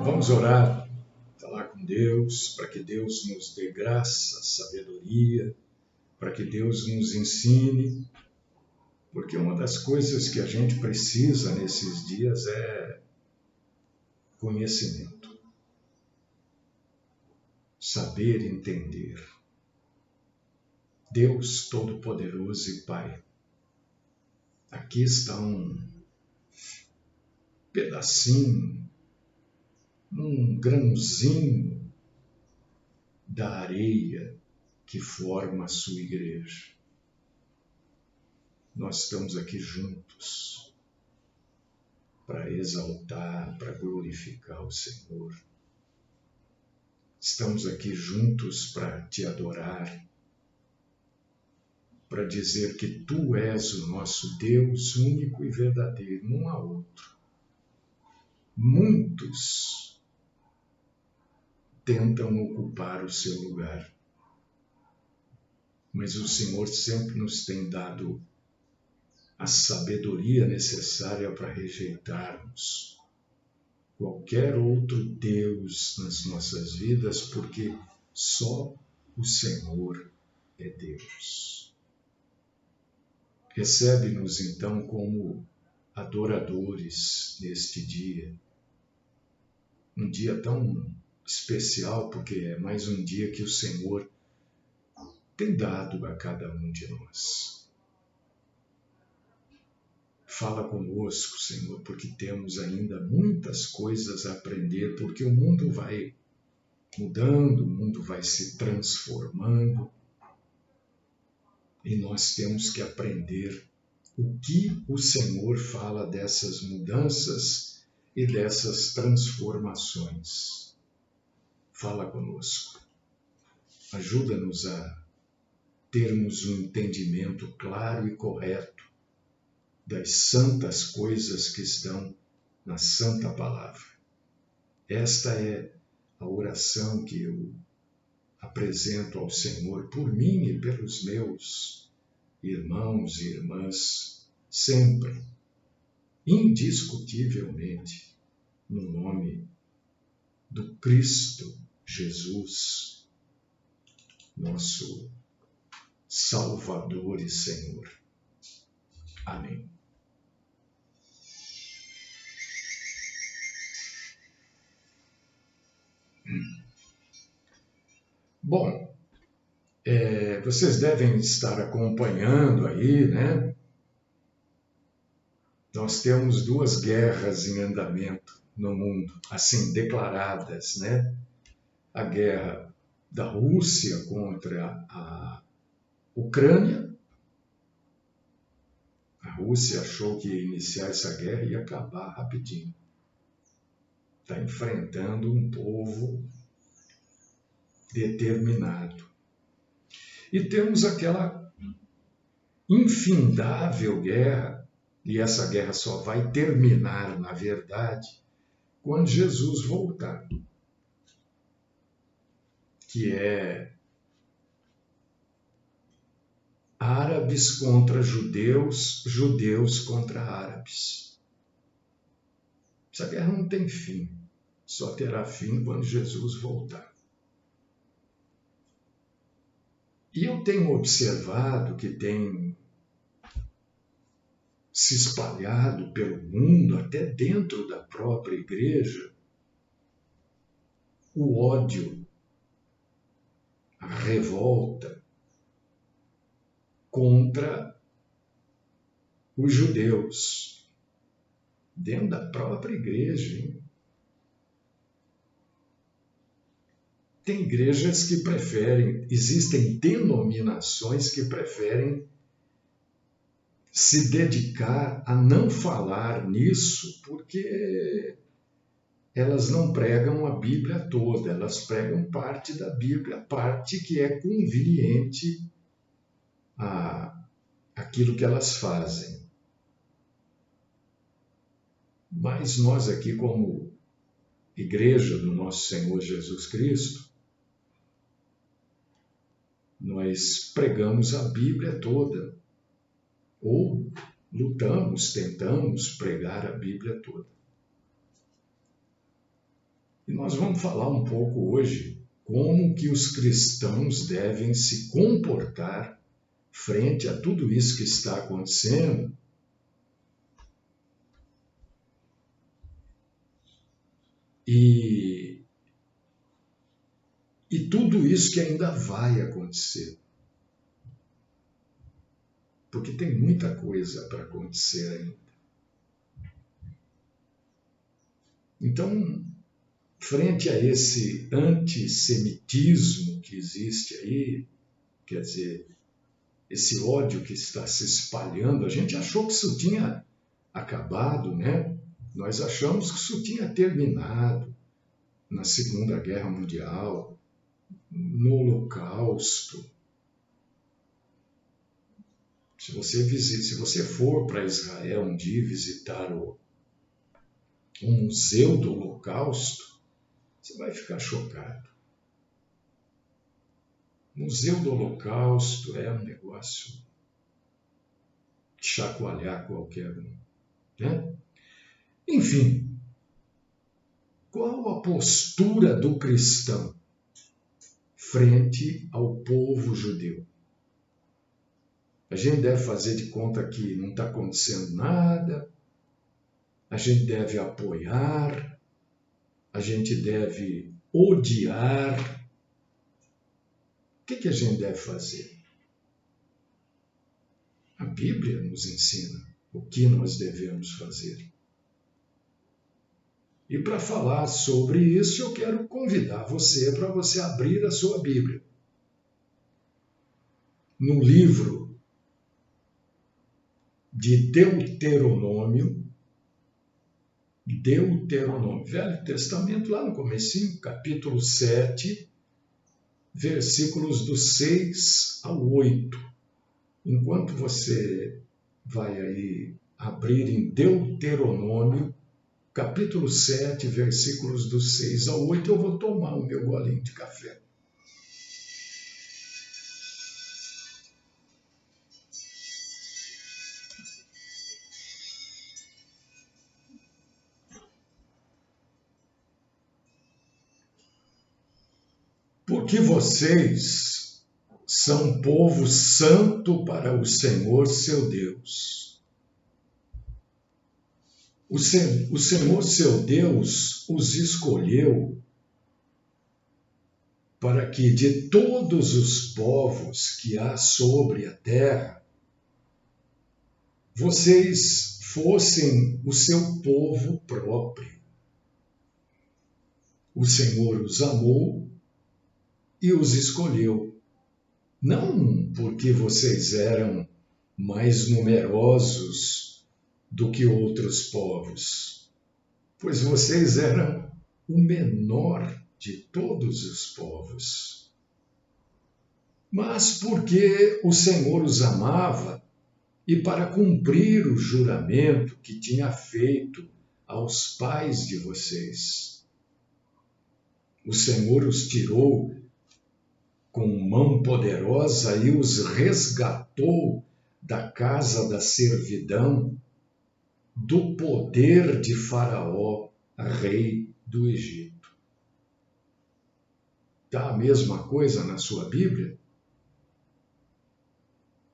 Vamos orar, falar com Deus, para que Deus nos dê graça, sabedoria, para que Deus nos ensine, porque uma das coisas que a gente precisa nesses dias é conhecimento, saber entender. Deus Todo-Poderoso e Pai, aqui está um pedacinho, um grãozinho da areia que forma a sua igreja. Nós estamos aqui juntos para exaltar, para glorificar o Senhor. Estamos aqui juntos para te adorar, para dizer que Tu és o nosso Deus único e verdadeiro, não há outro. Muitos tentam ocupar o seu lugar, mas o Senhor sempre nos tem dado a sabedoria necessária para rejeitarmos qualquer outro Deus nas nossas vidas, porque só o Senhor é Deus. Recebe-nos então como adoradores neste dia, um dia tão especial, porque é mais um dia que o Senhor tem dado a cada um de nós. Fala conosco, Senhor, porque temos ainda muitas coisas a aprender, porque o mundo vai mudando, o mundo vai se transformando, e nós temos que aprender o que o Senhor fala dessas mudanças e dessas transformações. Fala conosco. Ajuda-nos a termos um entendimento claro e correto das santas coisas que estão na Santa Palavra. Esta é a oração que eu apresento ao Senhor por mim e pelos meus irmãos e irmãs, sempre, indiscutivelmente, no nome do Cristo Jesus, nosso Salvador e Senhor. Amém. Bom, vocês devem estar acompanhando aí, né? Nós temos 2 guerras em andamento no mundo, assim, declaradas, né? A guerra da Rússia contra a Ucrânia. A Rússia achou que ia iniciar essa guerra e ia acabar rapidinho. Está enfrentando um povo determinado. E temos aquela infindável guerra, e essa guerra só vai terminar, na verdade, quando Jesus voltar, que é árabes contra judeus, judeus contra árabes. Essa guerra não tem fim, só terá fim quando Jesus voltar. E eu tenho observado que tem se espalhado pelo mundo, até dentro da própria igreja, o ódio, a revolta contra os judeus, dentro da própria igreja, hein? Tem igrejas que preferem, existem denominações que preferem se dedicar a não falar nisso, porque elas não pregam a Bíblia toda, elas pregam parte da Bíblia, parte que é conveniente àquilo que elas fazem. Mas nós aqui, como igreja do nosso Senhor Jesus Cristo, nós pregamos a Bíblia toda, ou lutamos, tentamos pregar a Bíblia toda. E nós vamos falar um pouco hoje como que os cristãos devem se comportar frente a tudo isso que está acontecendo. E tudo isso que ainda vai acontecer. Porque tem muita coisa para acontecer ainda. Então, frente a esse antissemitismo que existe aí, quer dizer, esse ódio que está se espalhando, a gente achou que isso tinha acabado, né? Nós achamos que isso tinha terminado na Segunda Guerra Mundial, no Holocausto. Se você for para Israel um dia visitar o Museu do Holocausto, você vai ficar chocado. O Museu do Holocausto é um negócio de chacoalhar qualquer um, né? Enfim, qual a postura do cristão frente ao povo judeu? A gente deve fazer de conta que não está acontecendo nada, a gente deve apoiar, a gente deve odiar. O que a gente deve fazer? A Bíblia nos ensina o que nós devemos fazer. E para falar sobre isso, eu quero convidar você para você abrir a sua Bíblia. No livro de Deuteronômio, Velho Testamento, lá no comecinho, capítulo 7, versículos do 6 ao 8. Enquanto você vai aí abrir em Deuteronômio, capítulo 7, versículos do 6 ao 8, eu vou tomar o meu golinho de café. Porque vocês são povo santo para o Senhor seu Deus. O Senhor seu Deus os escolheu para que de todos os povos que há sobre a terra, vocês fossem o seu povo próprio. O Senhor os amou e os escolheu, não porque vocês eram mais numerosos do que outros povos, pois vocês eram o menor de todos os povos. Mas porque o Senhor os amava e para cumprir o juramento que tinha feito aos pais de vocês, o Senhor os tirou com mão poderosa e os resgatou da casa da servidão, do poder de Faraó, rei do Egito. Está a mesma coisa na sua Bíblia?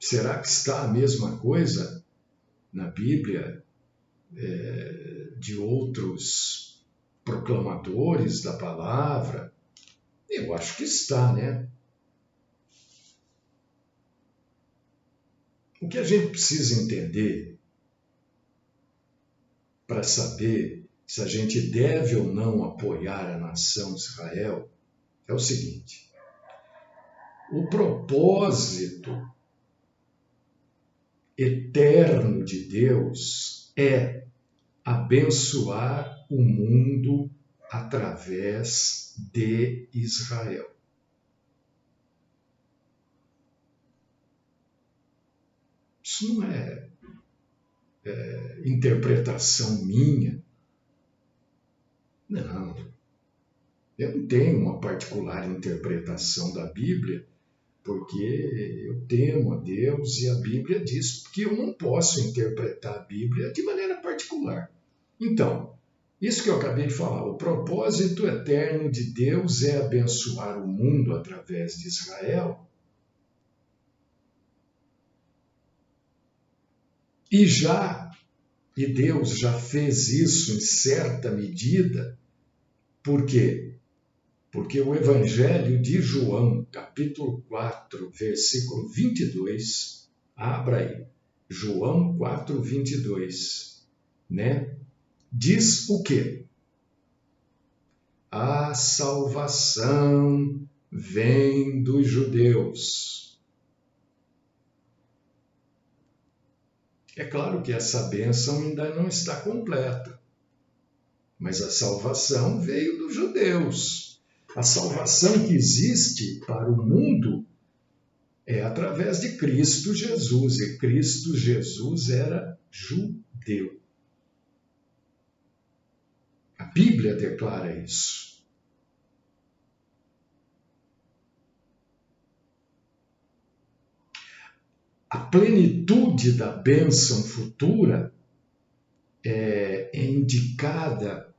Será que está a mesma coisa na Bíblia de outros proclamadores da palavra? Eu acho que está, né? O que a gente precisa entender para saber se a gente deve ou não apoiar a nação de Israel é o seguinte: o propósito eterno de Deus é abençoar o mundo através de Israel. Isso não é interpretação minha. Não, eu não tenho uma particular interpretação da Bíblia, porque eu temo a Deus e a Bíblia diz que eu não posso interpretar a Bíblia de maneira particular. Então, Isso que eu acabei de falar, o propósito eterno de Deus é abençoar o mundo através de Israel. E Deus já fez isso em certa medida. Por quê? Porque o Evangelho de João, capítulo 4, versículo 22, abra aí, João 4, 22, né? Diz o quê? A salvação vem dos judeus. É claro que essa bênção ainda não está completa, mas a salvação veio dos judeus. A salvação que existe para o mundo é através de Cristo Jesus, e Cristo Jesus era judeu. A Bíblia declara isso. A plenitude da bênção futura é indicada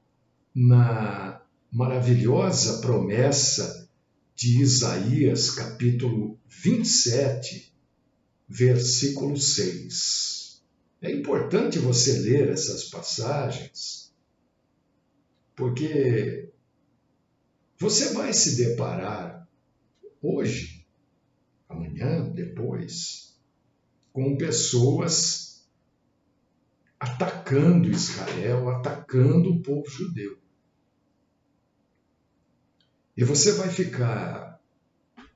na maravilhosa promessa de Isaías, capítulo 27, versículo 6. É importante você ler essas passagens, porque você vai se deparar hoje, amanhã, depois, com pessoas atacando Israel, atacando o povo judeu. E você vai ficar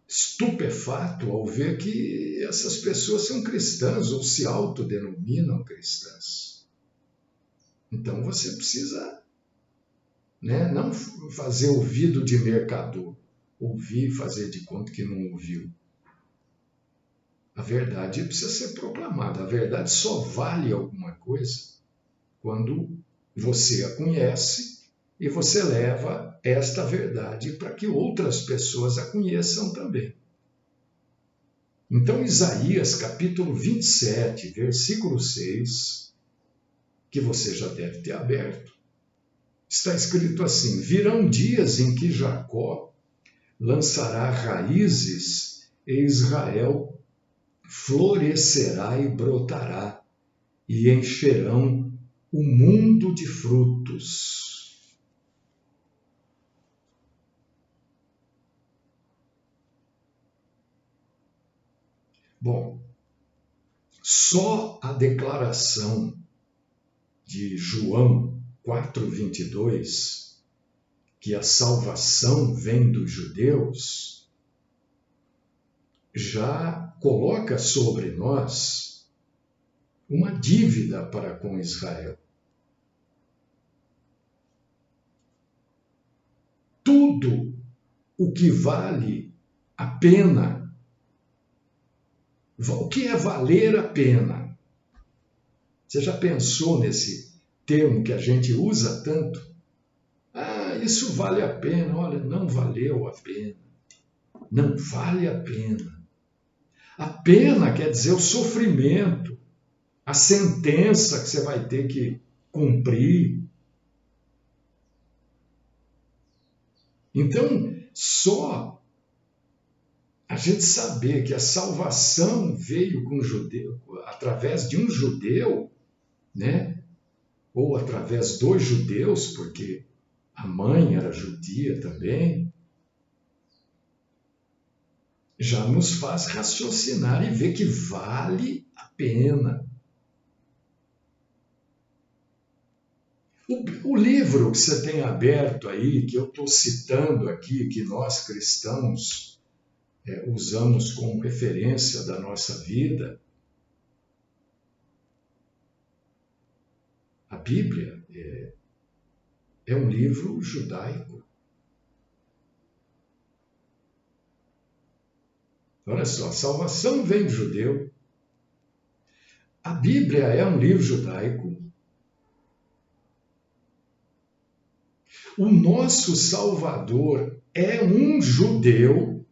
estupefato ao ver que essas pessoas são cristãs ou se autodenominam cristãs. Então você precisa, não fazer ouvido de mercador, ouvir e fazer de conta que não ouviu. A verdade precisa ser proclamada. A verdade só vale alguma coisa quando você a conhece e você leva esta verdade para que outras pessoas a conheçam também. Então, Isaías, capítulo 27, versículo 6, que você já deve ter aberto, está escrito assim: virão dias em que Jacó lançará raízes e Israel florescerá e brotará, e encherão o mundo de frutos. Bom, só a declaração de João 4:22, que a salvação vem dos judeus, já coloca sobre nós uma dívida para com Israel. Tudo o que vale a pena, o que é valer a pena? Você já pensou nesse termo que a gente usa tanto? Ah, isso vale a pena. Olha, não valeu a pena. Não vale a pena. A pena quer dizer o sofrimento, a sentença que você vai ter que cumprir. Então, só a gente saber que a salvação veio com judeu, através de um judeu, ou através dos judeus, porque a mãe era judia também, já nos faz raciocinar e ver que vale a pena. O livro que você tem aberto aí, que eu estou citando aqui, que nós cristãos usamos como referência da nossa vida, a Bíblia é um livro judaico. Olha só, a salvação vem do judeu. A Bíblia é um livro judaico. O nosso Salvador é um judeu.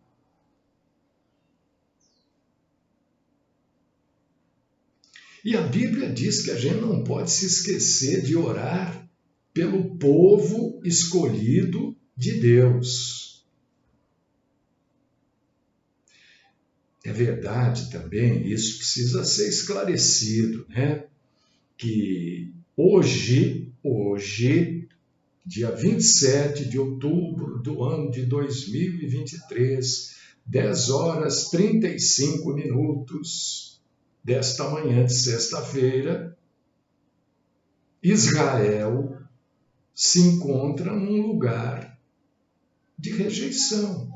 E a Bíblia diz que a gente não pode se esquecer de orar pelo povo escolhido de Deus. É verdade também, isso precisa ser esclarecido, né? Que hoje, dia 27 de outubro do ano de 2023, 10 horas 35 minutos desta manhã de sexta-feira, Israel se encontra num lugar de rejeição.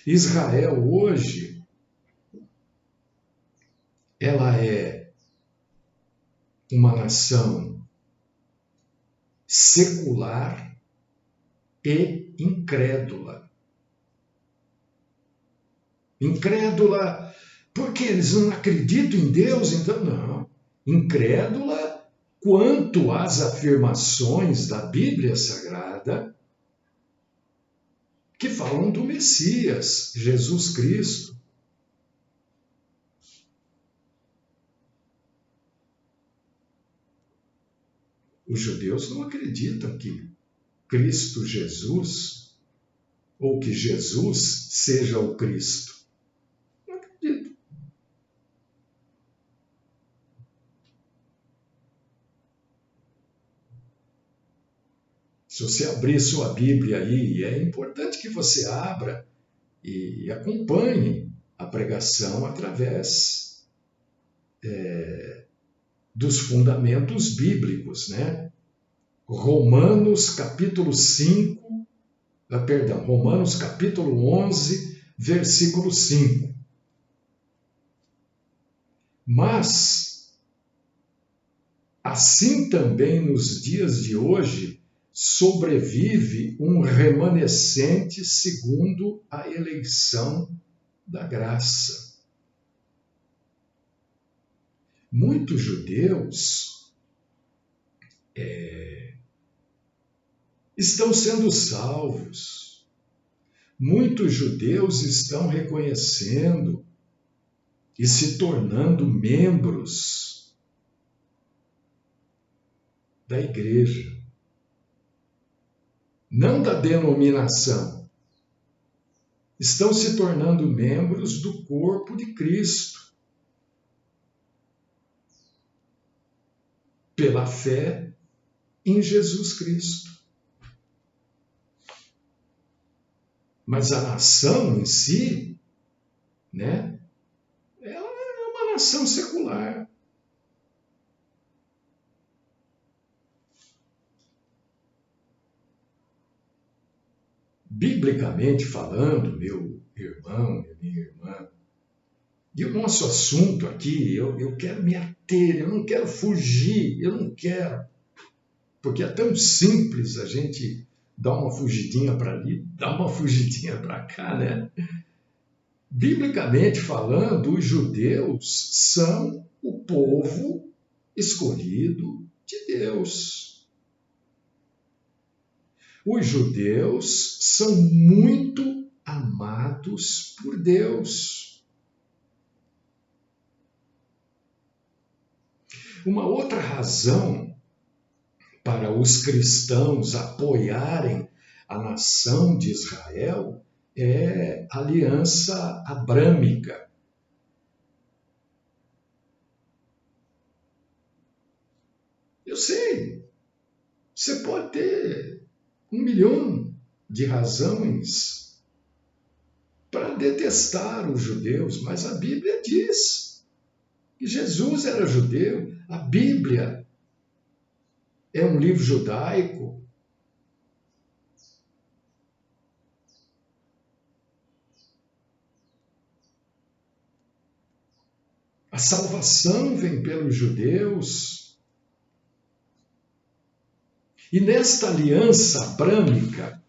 Israel hoje, ela é uma nação secular e incrédula. Incrédula porque eles não acreditam em Deus, então não. Incrédula quanto às afirmações da Bíblia Sagrada que falam do Messias, Jesus Cristo. Os judeus não acreditam que Cristo Jesus, ou que Jesus seja o Cristo. Não acreditam. Se você abrir sua Bíblia aí, é importante que você abra e acompanhe a pregação através dos fundamentos bíblicos, né? Romanos capítulo 11, versículo 5. Mas, assim também nos dias de hoje, sobrevive um remanescente segundo a eleição da graça. Muitos judeus estão sendo salvos. Muitos judeus estão reconhecendo e se tornando membros da igreja. Não da denominação. Estão se tornando membros do corpo de Cristo. Pela fé em Jesus Cristo. Mas a nação em si, né, ela é uma nação secular. Biblicamente falando, meu irmão, minha irmã, e o nosso assunto aqui, eu quero me ater, eu não quero fugir, eu não quero. Porque é tão simples a gente dar uma fugidinha para ali, dar uma fugidinha para cá, né? Biblicamente falando, os judeus são o povo escolhido de Deus. Os judeus são muito amados por Deus. Uma outra razão para os cristãos apoiarem a nação de Israel é a aliança abrâmica. Eu sei, você pode ter 1 milhão de razões para detestar os judeus, mas a Bíblia diz que Jesus era judeu. A Bíblia é um livro judaico. A salvação vem pelos judeus. E nesta aliança abrâmica,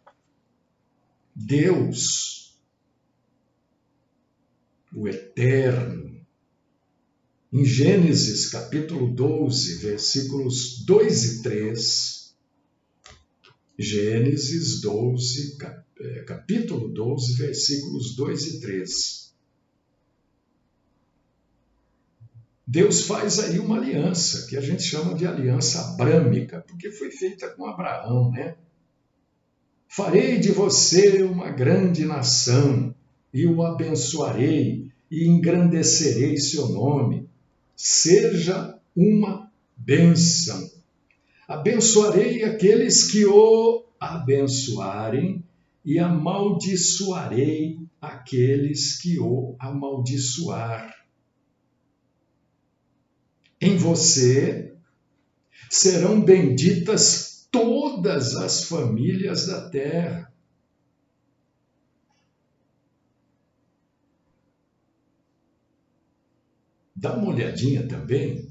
Deus, o Eterno, em Gênesis capítulo 12, versículos 2 e 3, Gênesis 12, capítulo 12, versículos 2 e 3. Deus faz aí uma aliança, que a gente chama de aliança abrâmica, porque foi feita com Abraão, né? Farei de você uma grande nação, e o abençoarei, e engrandecerei seu nome. Seja uma bênção. Abençoarei aqueles que o abençoarem, e amaldiçoarei aqueles que o amaldiçoar. Em você serão benditas todas as famílias da terra. Dá uma olhadinha também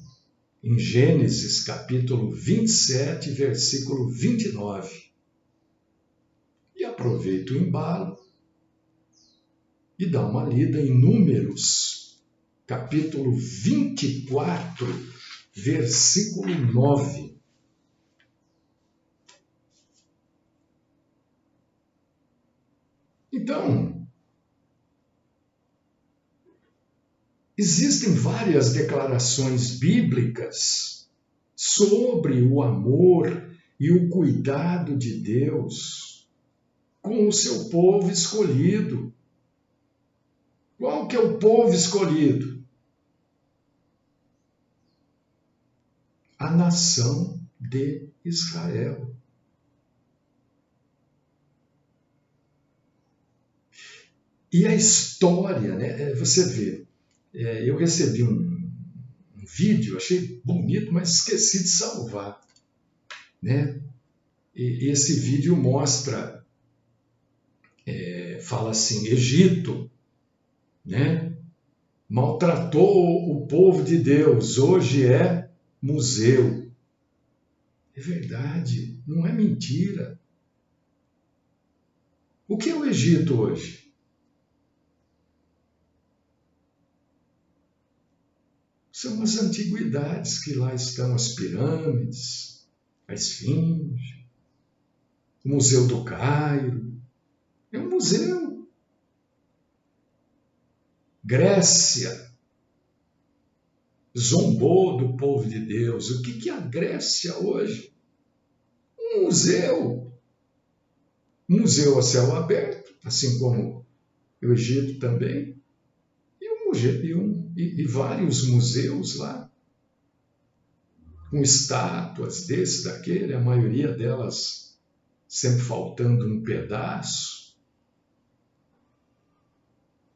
em Gênesis capítulo 27, versículo 29. E aproveita o embalo e dá uma lida em Números capítulo 24, versículo 9. Então, existem várias declarações bíblicas sobre o amor e o cuidado de Deus com o seu povo escolhido. Qual que é o povo escolhido? A nação de Israel. E a história, né? Você vê, eu recebi um vídeo, achei bonito, mas esqueci de salvar, né? E esse vídeo mostra, fala assim, Egito, né? Maltratou o povo de Deus, hoje é museu. É verdade, não é mentira. O que é o Egito hoje? São as antiguidades que lá estão, as pirâmides, a Esfinge, o Museu do Cairo. É um museu. Grécia zombou do povo de Deus. O que é a Grécia hoje? Um museu. Um museu a céu aberto, assim como o Egito também. E vários museus lá, com estátuas desse, daquele, a maioria delas sempre faltando um pedaço.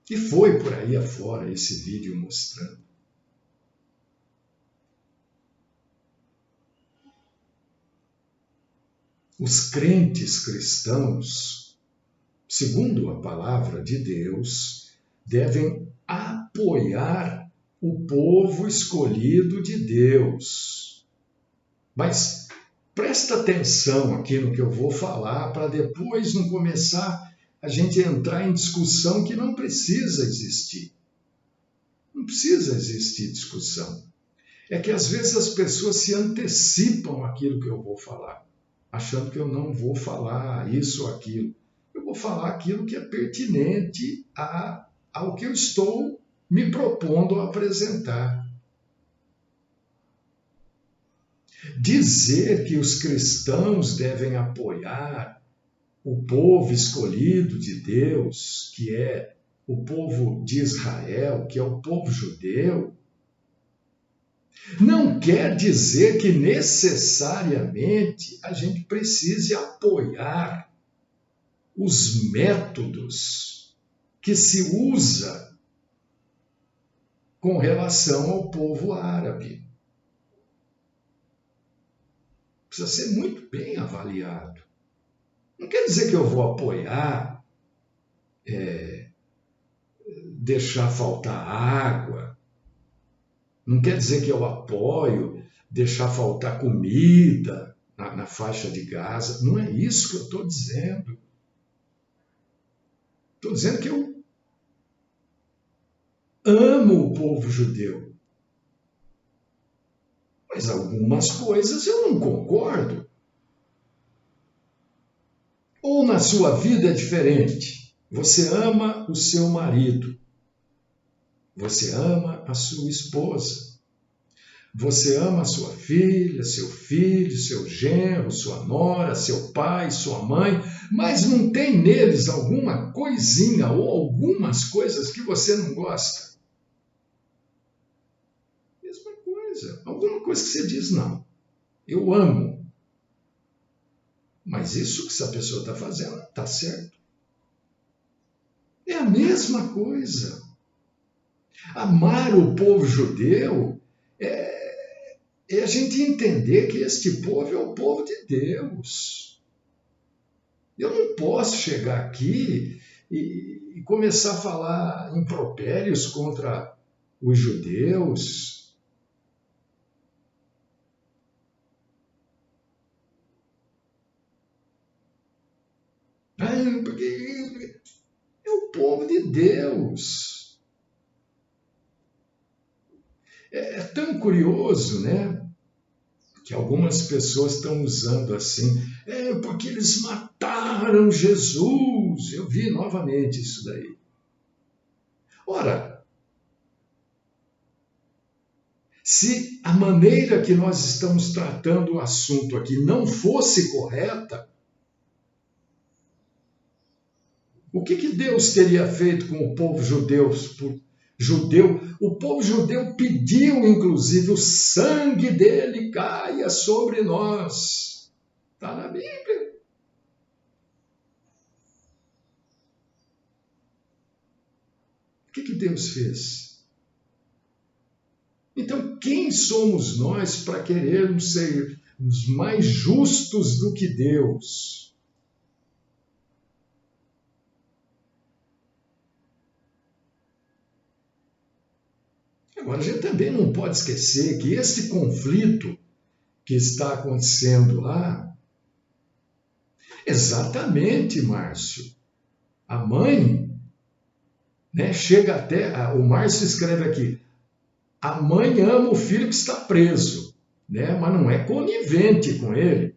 E foi por aí afora esse vídeo mostrando. Os crentes cristãos, segundo a palavra de Deus, devem apoiar o povo escolhido de Deus. Mas presta atenção aqui no que eu vou falar, para depois não começar a gente entrar em discussão que não precisa existir. Não precisa existir discussão. É que às vezes as pessoas se antecipam àquilo que eu vou falar, achando que eu não vou falar isso ou aquilo. Eu vou falar aquilo que é pertinente ao que eu estou me propondo a apresentar. Dizer que os cristãos devem apoiar o povo escolhido de Deus, que é o povo de Israel, que é o povo judeu, não quer dizer que necessariamente a gente precise apoiar os métodos que se usa com relação ao povo árabe. Precisa ser muito bem avaliado. Não quer dizer que eu vou apoiar, deixar faltar água. Não quer dizer que eu apoio deixar faltar comida na faixa de Gaza. Não é isso que eu estou dizendo. Estou dizendo que eu amo o povo judeu. Mas algumas coisas eu não concordo. Ou na sua vida é diferente. Você ama o seu marido. Você ama a sua esposa. Você ama sua filha, seu filho, seu genro, sua nora, seu pai, sua mãe, mas não tem neles alguma coisinha ou algumas coisas que você não gosta? Mesma coisa. Alguma coisa que você diz, não, eu amo. Mas isso que essa pessoa está fazendo está certo. É a mesma coisa. Amar o povo judeu é a gente entender que este povo é o povo de Deus. Eu não posso chegar aqui e começar a falar impropérios contra os judeus. Porque é o povo de Deus. É tão curioso, né? Que algumas pessoas estão usando assim, porque eles mataram Jesus. Eu vi novamente isso daí. Ora, se a maneira que nós estamos tratando o assunto aqui não fosse correta, o que Deus teria feito com o povo judeu? O povo judeu pediu, inclusive, o sangue dele caia sobre nós. Está na Bíblia. O que Deus fez? Então, quem somos nós para querermos ser os mais justos do que Deus? Agora, a gente também não pode esquecer que esse conflito que está acontecendo lá, exatamente, Márcio, a mãe, né, chega até, o Márcio escreve aqui, a mãe ama o filho que está preso, né, mas não é conivente com ele.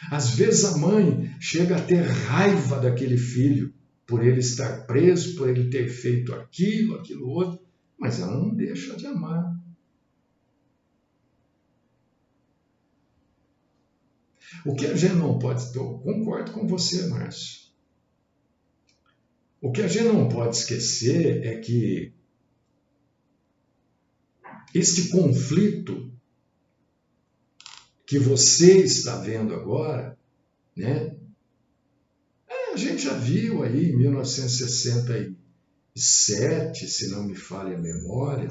Às vezes a mãe chega a ter raiva daquele filho, por ele estar preso, por ele ter feito aquilo outro, mas ela não deixa de amar. O que a gente não pode, eu concordo com você, Márcio. O que a gente não pode esquecer é que este conflito que você está vendo agora, né? A gente já viu aí em 1967, se não me falha a memória,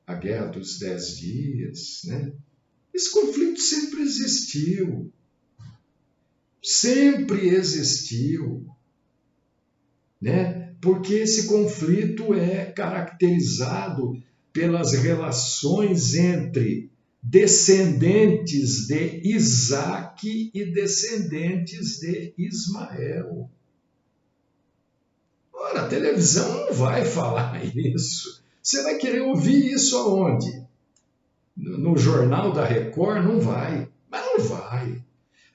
a Guerra dos 10 Dias, né? Esse conflito sempre existiu. Sempre existiu, né? Porque esse conflito é caracterizado pelas relações entre descendentes de Isaac e descendentes de Ismael. Ora, a televisão não vai falar isso. Você vai querer ouvir isso aonde? No Jornal da Record? Não vai. Mas não vai.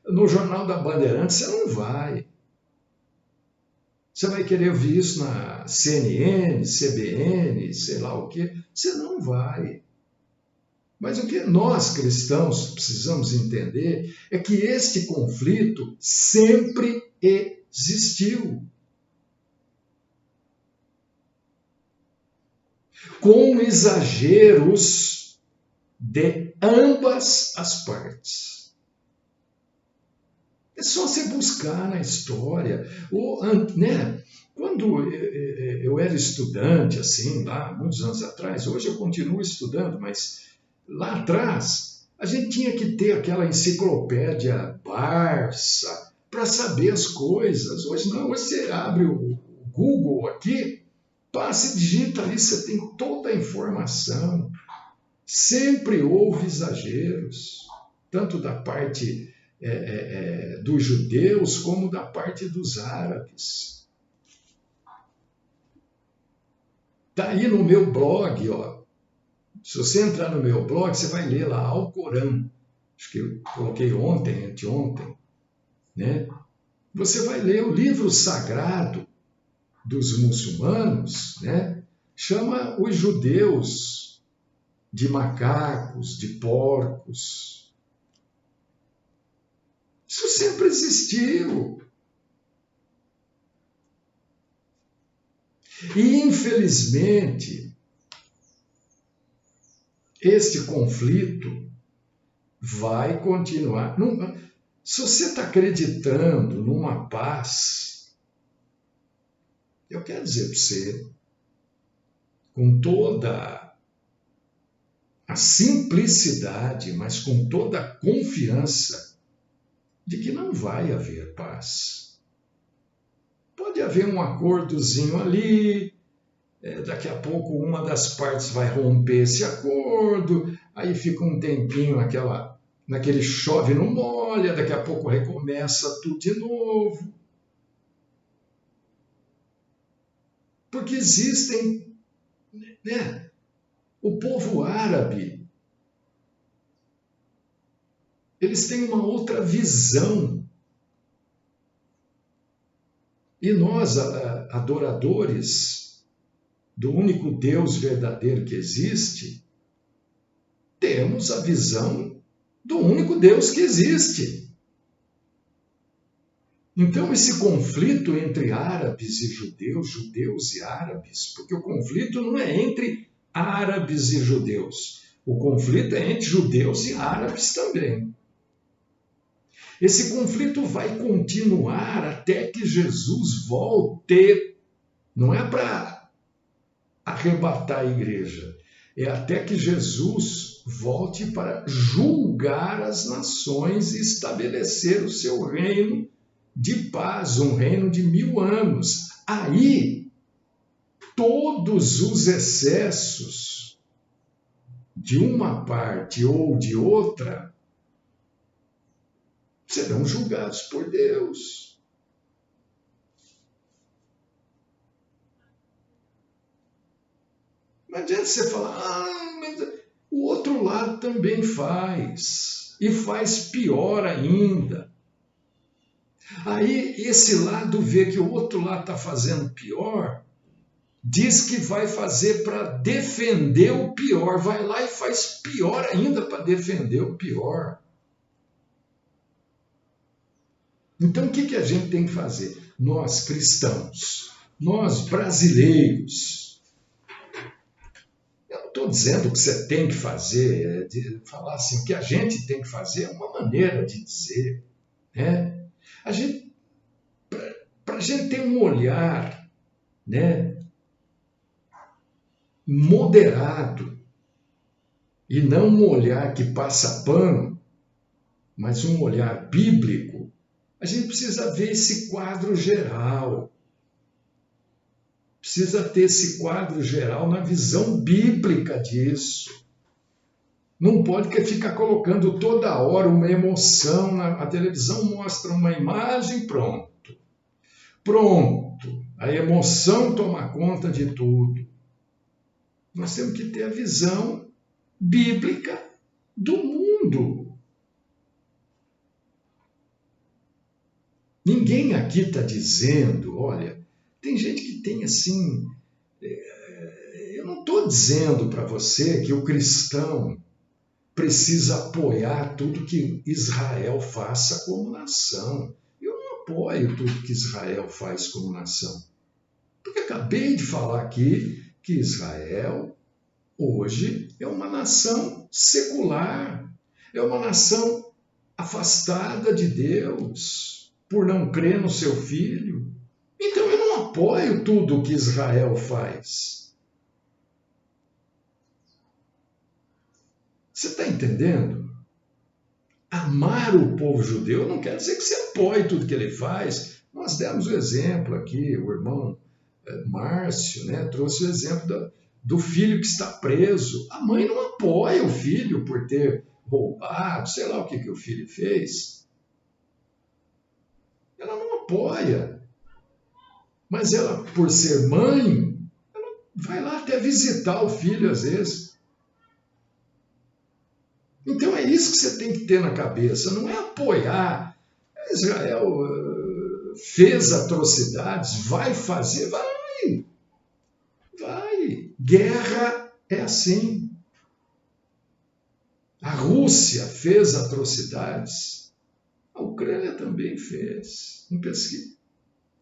No Jornal da Bandeirantes você não vai. Você vai querer ouvir isso na CNN, CBN, sei lá o quê? Você não vai. Mas o que nós cristãos precisamos entender é que este conflito sempre existiu. Com exageros de ambas as partes. É só você buscar na história. Né? Quando eu era estudante, assim, lá, muitos anos atrás, hoje eu continuo estudando, mas lá atrás, a gente tinha que ter aquela enciclopédia Barça para saber as coisas. Hoje não, hoje você abre o Google aqui, passa e digita ali, você tem toda a informação. Sempre houve exageros, tanto da parte dos judeus como da parte dos árabes. Está aí no meu blog, ó. Se você entrar no meu blog, você vai ler lá Alcorão. Acho que eu coloquei ontem, anteontem, né? Você vai ler o livro sagrado dos muçulmanos, né? chama os judeus de macacos, de porcos. Isso sempre existiu. E, infelizmente, este conflito vai continuar. Se você está acreditando numa paz, eu quero dizer para você, com toda a simplicidade, mas com toda a confiança, de que não vai haver paz. Pode haver um acordozinho ali, daqui a pouco uma das partes vai romper esse acordo, aí fica um tempinho naquele chove não molha, daqui a pouco recomeça tudo de novo. Porque existem, né? O povo árabe, eles têm uma outra visão. E nós, adoradores do único Deus verdadeiro que existe, temos a visão do único Deus que existe. Então, esse conflito entre árabes e judeus, judeus e árabes, porque o conflito não é entre árabes e judeus, o conflito é entre judeus e árabes também. Esse conflito vai continuar até que Jesus volte. Não é para arrebatar a igreja, é até que Jesus volte para julgar as nações e estabelecer o seu reino de paz, um reino de 1000 anos. Aí, todos os excessos de uma parte ou de outra serão julgados por Deus. Não adianta você falar, mas o outro lado também faz, e faz pior ainda. Aí esse lado vê que o outro lado está fazendo pior, diz que vai fazer para defender o pior, vai lá e faz pior ainda para defender o pior. Então, o que a gente tem que fazer? Nós, cristãos, nós, brasileiros, eu não estou dizendo o que você tem que fazer, falar assim, o que a gente tem que fazer é uma maneira de dizer, né? Para a gente ter um olhar, né, moderado, e não um olhar que passa pano, mas um olhar bíblico, a gente precisa ver esse quadro geral. Precisa ter esse quadro geral na visão bíblica disso. Não pode ficar colocando toda hora uma emoção. A televisão mostra uma imagem, pronto. Pronto. A emoção toma conta de tudo. Nós temos que ter a visão bíblica do mundo. Ninguém aqui está dizendo, olha, tem gente que tem assim, eu não estou dizendo para você que o cristão precisa apoiar tudo que Israel faça como nação. Eu não apoio tudo que Israel faz como nação. Porque acabei de falar aqui que Israel hoje é uma nação secular, é uma nação afastada de Deus, por não crer no seu filho. Então eu não apoio tudo o que Israel faz. Você está entendendo? Amar o povo judeu não quer dizer que você apoie tudo que ele faz. Nós demos o exemplo aqui, o irmão Márcio, né, trouxe o exemplo do filho que está preso. A mãe não apoia o filho por ter roubado, sei lá o que o filho fez. Ela não apoia. Mas ela, por ser mãe, ela vai lá até visitar o filho às vezes. Então é isso que você tem que ter na cabeça, não é apoiar. Israel fez atrocidades, vai fazer, vai. Guerra é assim. A Rússia fez atrocidades. A Ucrânia também fez. Não pesquisa.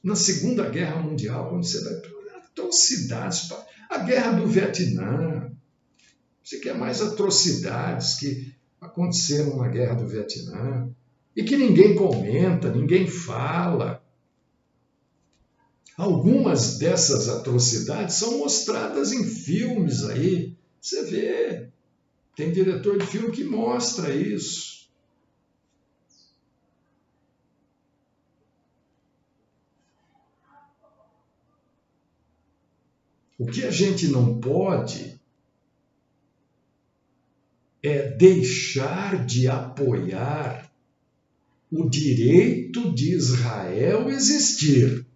Na Segunda Guerra Mundial, quando você vai para atrocidades, a Guerra do Vietnã, você quer mais atrocidades que aconteceram na Guerra do Vietnã e que ninguém comenta, ninguém fala. Algumas dessas atrocidades são mostradas em filmes aí. Você vê, tem diretor de filme que mostra isso. O que a gente não pode é deixar de apoiar o direito de Israel existir.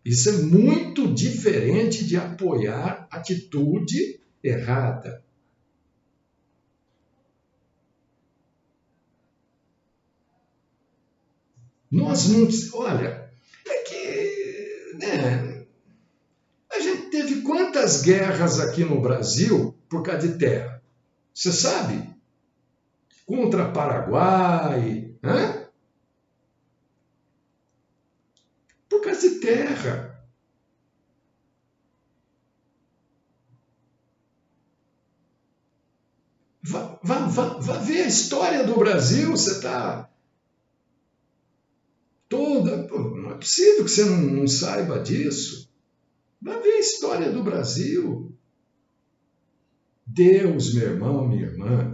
Isso é muito diferente de apoiar atitude errada. Nós não... Olha, é que... Né, a gente teve quantas guerras aqui no Brasil por causa de terra? Você sabe? Contra Paraguai, né? Por causa de terra. Vá ver a história do Brasil, você está toda... Pô, não é possível que você não saiba disso. Vá ver a história do Brasil. Deus, meu irmão, minha irmã,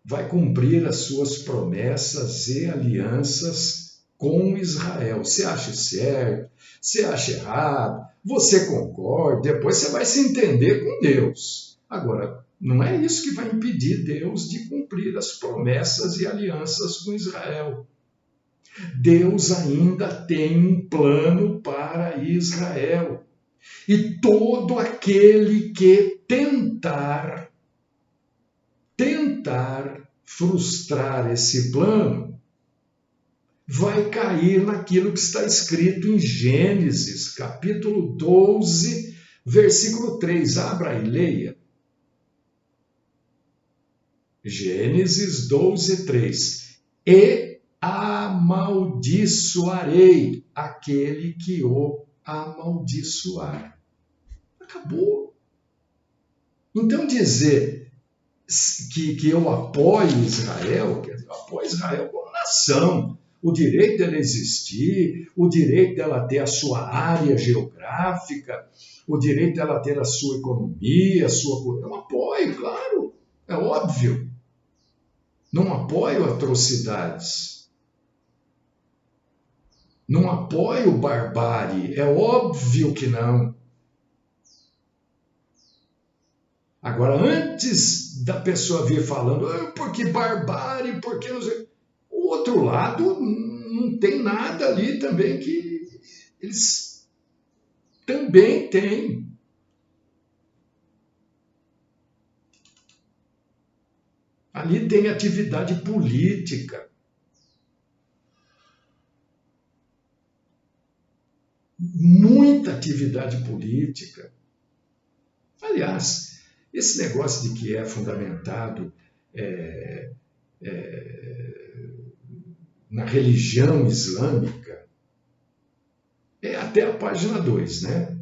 vai cumprir as suas promessas e alianças com Israel. Você acha certo? Você acha errado? Você concorda? Depois você vai se entender com Deus. Agora, não é isso que vai impedir Deus de cumprir as promessas e alianças com Israel. Deus ainda tem um plano para Israel. E todo aquele que tentar frustrar esse plano vai cair naquilo que está escrito em Gênesis, capítulo 12, versículo 3. Abra e leia. Gênesis 12, 3. E amaldiçoarei aquele que o amaldiçoar. Acabou. Então dizer que eu apoio Israel, quer dizer, eu apoio Israel como nação, o direito dela existir, o direito dela ter a sua área geográfica, o direito dela ter a sua economia, a sua... Eu apoio, claro, é óbvio. Não apoio atrocidades. Não apoio barbárie, é óbvio que não. Agora, antes da pessoa vir falando, porque barbárie, porque... O outro lado não tem nada ali também que eles também têm. Ali tem atividade política. Muita atividade política. Aliás, esse negócio de que é fundamentado na religião islâmica é até a página 2, né?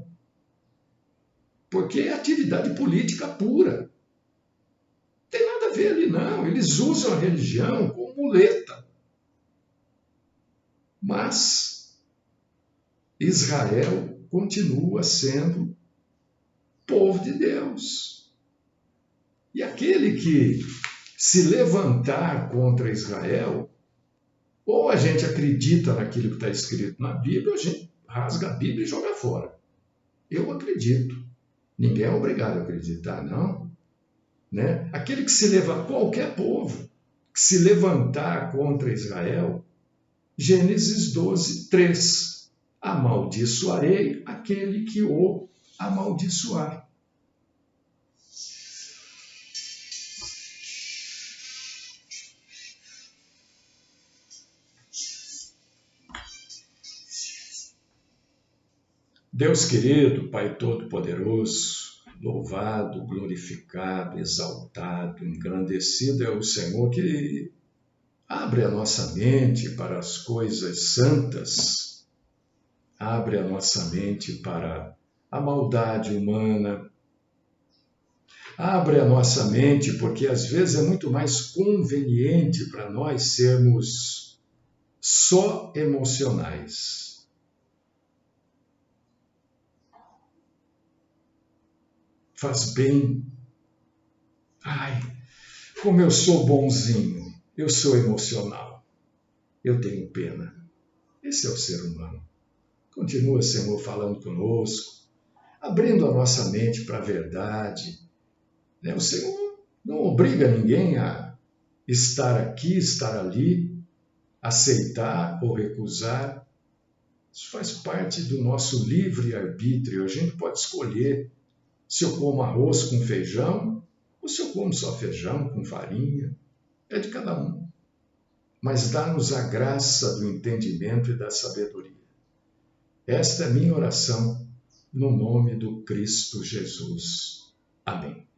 Porque é atividade política pura. Não tem nada a ver ali, não. Eles usam a religião como muleta. Mas Israel continua sendo povo de Deus. E aquele que se levantar contra Israel, ou a gente acredita naquilo que está escrito na Bíblia, ou a gente rasga a Bíblia e joga fora. Eu acredito. Ninguém é obrigado a acreditar, não. Né? Aquele que se leva, qualquer povo que se levantar contra Israel, Gênesis 12, 3. Amaldiçoarei aquele que o amaldiçoar. Deus querido, Pai Todo-Poderoso, Louvado, glorificado, exaltado, engrandecido é o Senhor que abre a nossa mente para as coisas santas, abre a nossa mente para a maldade humana, abre a nossa mente porque às vezes é muito mais conveniente para nós sermos só emocionais. Faz bem. Ai, como eu sou bonzinho, eu sou emocional, eu tenho pena. Esse é o ser humano. Continua, Senhor, falando conosco, abrindo a nossa mente para a verdade. O Senhor não obriga ninguém a estar aqui, estar ali, aceitar ou recusar. Isso faz parte do nosso livre-arbítrio. A gente pode escolher se eu como arroz com feijão ou se eu como só feijão com farinha. É de cada um. Mas dá-nos a graça do entendimento e da sabedoria. Esta é minha oração, no nome do Cristo Jesus. Amém.